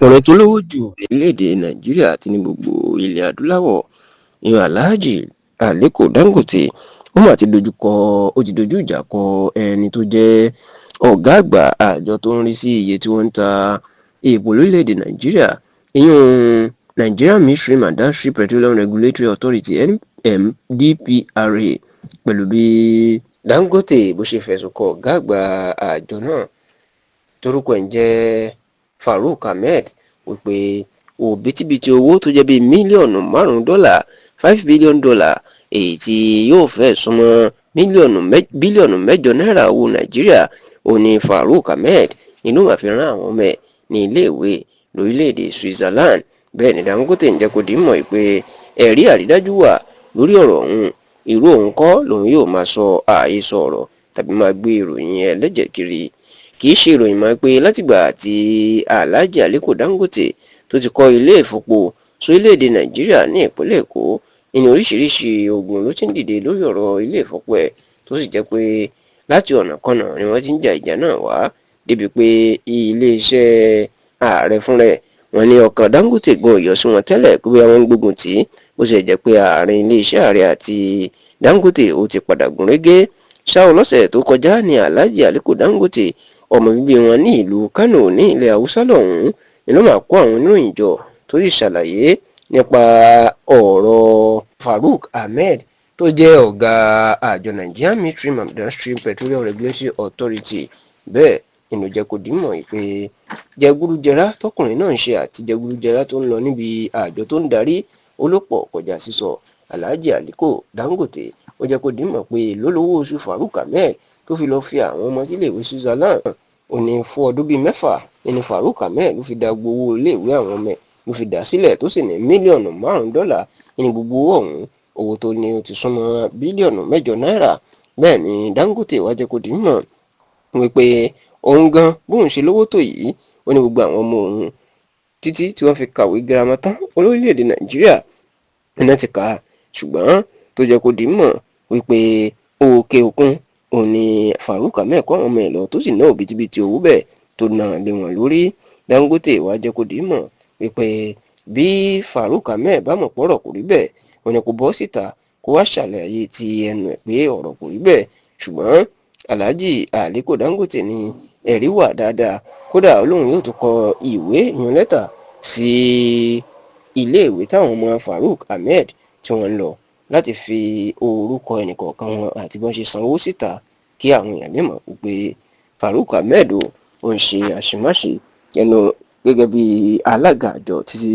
ọkùnrin tó lówó jù nílẹ̀-èdè nàìjíríà àti ní gbogbo ilẹ̀ adúláwọ̀ ìyẹn Alhaji Aliko Dangote ó mà ti dojú ìjà kọ ẹni tó jẹ́ ọ̀gá àgbà àjọ tó ń rí sí iye tí wọ́n ń ta epo lórílẹ̀-èdè nàìjíríà ìyẹn Nigeria Midstream and Downstream Petroleum Regulatory Authority NMDPRA pẹ̀lú bí Dangote bó ṣe fẹ̀sùn kọ ọ̀gá àgbà àjọ náà torúkọ ẹ̀ ń jẹ́ Farouk Ahmed wípé òbítíbitì owó tó jẹ́ bíi mílíọ̀nù $5 billion èyí tí yóò fẹ́ súnmọ́ bílíọ̀nù 8 náírà owó nàìjíríà ó ní Farouk Ahmed nínú àfihàn àwọn ọmọ ẹ̀ ní iléèwé lórílẹ̀‐èdè Switzerland. Bẹ́ẹ̀ ni Dangote ń jẹ́ kó di mọ̀ pé ẹ̀rí àrídájú wà lórí ọ̀rọ̀ ọ̀hún irú òun kọ́ lòun yóò máa sọ àhesọ ọ̀rọ̀ tàbí máa gbé ìròyìn ẹlẹ́jẹ̀ kiri. Kì í ṣe ìròyìn mọ́ pé látìgbà tí Alhaji Aliko Dangote tó ti kọ́ ilé ìfọpo sórílẹ̀‐èdè nàìjíríà ní ìpínlẹ̀ èkó ní oríṣiríṣi ogun ló ti ń dìde lórí ọ̀rọ̀ ilé ìfọpo ẹ̀ tó sì jẹ́ pé láti ọ̀nà kọ́nà ni wọ́n ti ń ja ìjà náà wá débi pé iléeṣẹ́ ààrẹ fúnra ẹ̀ wọ́n ní ọkàn Dangote gan òyọ́ sí wọn tẹ́lẹ̀ pé wọ́n ń gbógun tì í bó ṣe jẹ́ pé àárín iléeṣẹ́ ààrẹ àti Dangote ó ti padà gún régé. ṣáò lọ́sẹ̀ tó kọjá ní Alhaji Aliko Dangote ọmọ bíbí wọn ní ìlú Kano ní ilẹ̀ haúsá lọ́hùn-ún ni ló máa kó àwọn oníròyìn jọ tó sì ṣàlàyé nípa ọ̀rọ̀ Farouk Ahmed tó jẹ́ ọ̀gá àjọ Nigeria Midstream and Downstream Petroleum Regulatory Authority. Bẹ́ẹ̀ inú jẹ́ kó dì mọ̀ pé jẹgúdújẹrá tọkùnrin náà ń ṣe àti jẹgúdújẹrá tó ń lọ níbi àjọ tó ń darí olópọ̀ kọjá sísọ. Alhaji Aliko Dangote ó jẹ́ kó dì mọ̀ pé lólówó oṣù Farouk Ahmed tó fi lọ́ọ́ fi àwọn ọmọ síléèwé Switzerland ó ní fún ọdún bíi 6 ní Farouk Ahmed ló fi dá gbowó iléèwé àwọn ọmọ ẹ̀ ló fi dá sílẹ̀ tó sì ní mílíọ̀nù $5 ní gbogbo owó ọ̀hún owó tó ní ó ti súnmọ́ bílíọ̀nù 8 náírà. Bẹ́ẹ̀ ni Dangote wá jẹ́ kó dì mọ̀ wípé òun gan bóun ṣe lówó tó yìí ó ní gbogbo àwọn ọmọ òun títí tí wọ́n fi kàwé girama tán orílẹ̀-èdè nàìjíríà iná ti kà á ṣùgbọ́n tó jẹ́ kó dì mọ̀ wípé òkè òkun òun ni Farouk Ahmed kọ́ àwọn ọmọ ẹ̀ lọ tó sì ná òbítíbitì owó bẹ́ẹ̀ tó ná lé wọn lórí. Dangote wá jẹ́ kó dì mọ̀ wípé bí Farouk Ahmed bá mọ̀ pọ̀rọ̀ kò rí bẹ́ẹ̀ wọn ni kò bọ́ síta kó wá ṣàlàyé ti ẹnu ẹ̀ pé ọ̀rọ̀ kò rí bẹ́ẹ̀ ṣùgbọ́n Alhaji Aliko Dangote ní ẹ̀rí wà dáadáa kódà olóhùn yóò tún kọ ìwé ìyọ̀n lẹ́tà sí iléèwé táwọn ọmọ Farouk Ahmed tí wọ́n ń lọ láti fi orúkọ ẹnìkọ̀ọ̀kan wọn àti bọ́n ṣe sanwó síta kí àwọn èèyàn lè mọ̀ pé Farouk Ahmed ó ń ṣe àṣemáṣe ẹnu gẹ́gẹ́ bí alága àjọ títí